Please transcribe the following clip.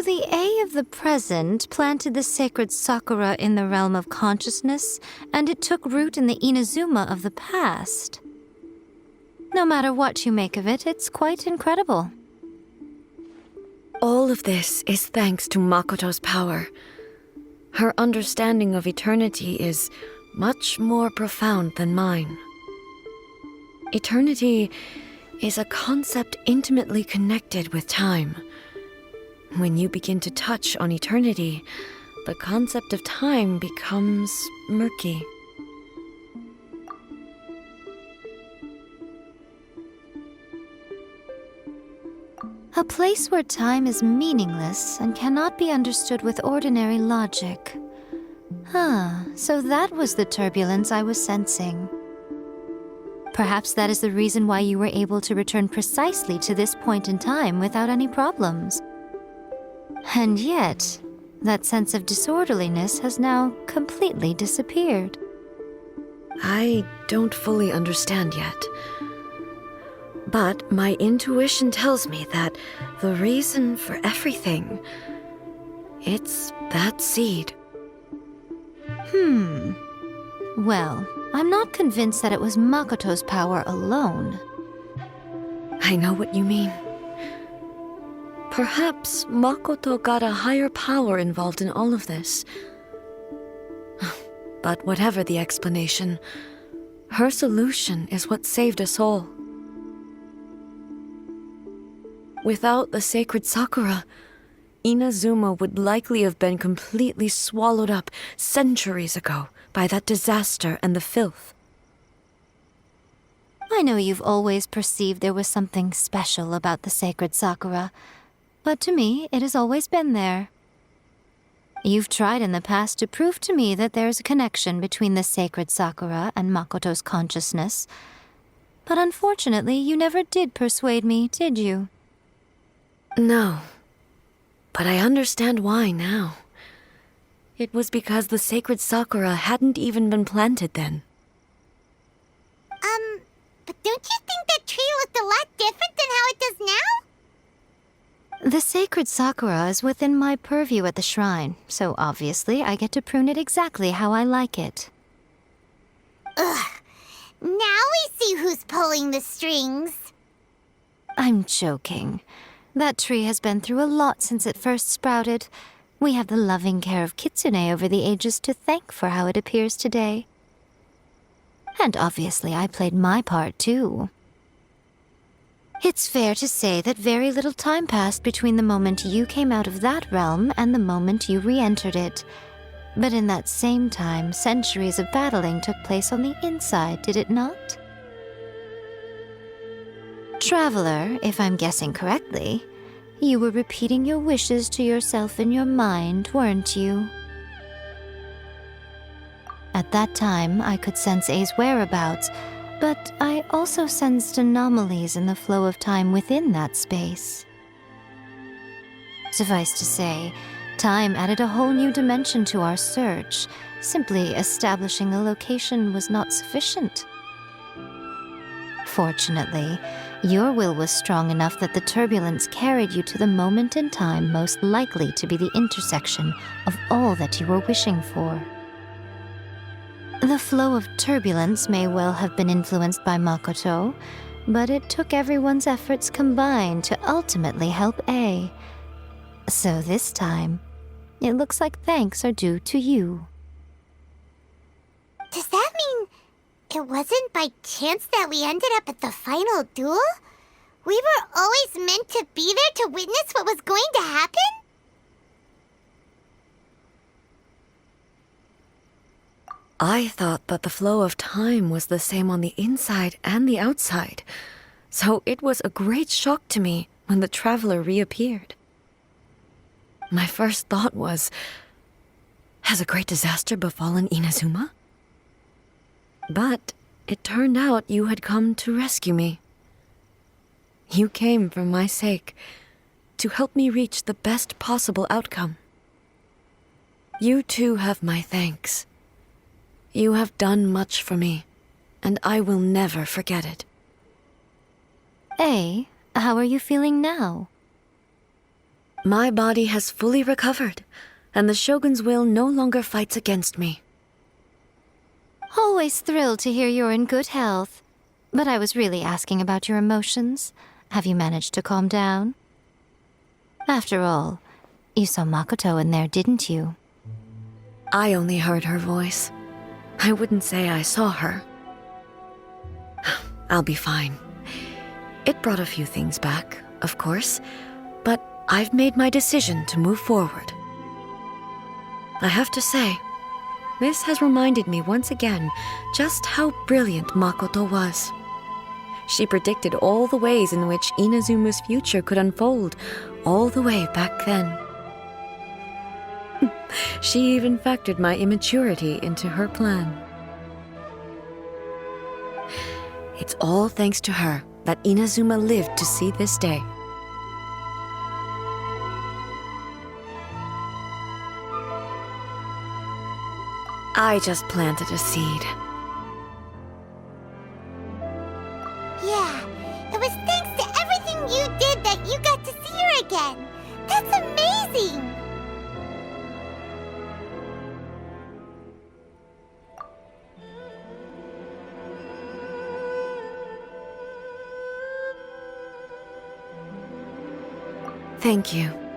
the A of the present planted the sacred sakura in the realm of consciousness, and it took root in the Inazuma of the past. No matter what you make of it, it's quite incredible. All of this is thanks to Makoto's power. Her understanding of eternity is much more profound than mine. Eternity is a concept intimately connected with time. When you begin to touch on eternity, the concept of time becomes murky. A place where time is meaningless and cannot be understood with ordinary logic. So that was the turbulence I was sensing. Perhaps that is the reason why you were able to return precisely to this point in time without any problems. And yet, that sense of disorderliness has now completely disappeared. I don't fully understand yet. But my intuition tells me that the reason for everything, it's that seed. Well, I'm not convinced that it was Makoto's power alone. I know what you mean. Perhaps Makoto got a higher power involved in all of this. But whatever the explanation, her solution is what saved us all. Without the sacred sakura, Inazuma would likely have been completely swallowed up centuries ago by that disaster and the filth. I know you've always perceived there was something special about the sacred sakura, but to me, it has always been there. You've tried in the past to prove to me that there's a connection between the sacred sakura and Makoto's consciousness, but unfortunately, you never did persuade me, did you? No, but I understand why now. It was because the sacred sakura hadn't even been planted then. But don't you think that tree looked a lot different than how it does now? The sacred sakura is within my purview at the shrine, so obviously I get to prune it exactly how I like it. Ugh. Now we see who's pulling the strings. I'm joking. That tree has been through a lot since it first sprouted. We have the loving care of Kitsune over the ages to thank for how it appears today. And obviously I played my part too. It's fair to say that very little time passed between the moment you came out of that realm and the moment you re-entered it. But in that same time, centuries of battling took place on the inside, did it not? Traveler, if I'm guessing correctly, you were repeating your wishes to yourself in your mind, weren't you? At that time, I could sense A's whereabouts, but I also sensed anomalies in the flow of time within that space. Suffice to say, time added a whole new dimension to our search. Simply establishing a location was not sufficient. Fortunately, your will was strong enough that the turbulence carried you to the moment in time most likely to be the intersection of all that you were wishing for. The flow of turbulence may well have been influenced by Makoto, but it took everyone's efforts combined to ultimately help A. So this time, it looks like thanks are due to you. Does that mean it wasn't by chance that we ended up at the final duel? We were always meant to be there to witness what was going to happen? I thought that the flow of time was the same on the inside and the outside, so it was a great shock to me when the traveler reappeared. My first thought was, has a great disaster befallen Inazuma? But it turned out you had come to rescue me. You came for my sake, to help me reach the best possible outcome. You too have my thanks. You have done much for me, and I will never forget it. A, how are you feeling now? My body has fully recovered, and the Shogun's will no longer fights against me. Always thrilled to hear you're in good health. But I was really asking about your emotions. Have you managed to calm down? After all, you saw Makoto in there, didn't you? I only heard her voice. I wouldn't say I saw her. I'll be fine. It brought a few things back, of course, but I've made my decision to move forward. I have to say, this has reminded me once again just how brilliant Makoto was. She predicted all the ways in which Inazuma's future could unfold, all the way back then. She even factored my immaturity into her plan. It's all thanks to her that Inazuma lived to see this day. I just planted a seed. Yeah, it was thanks to everything you did that you got to see her again. That's amazing! Thank you.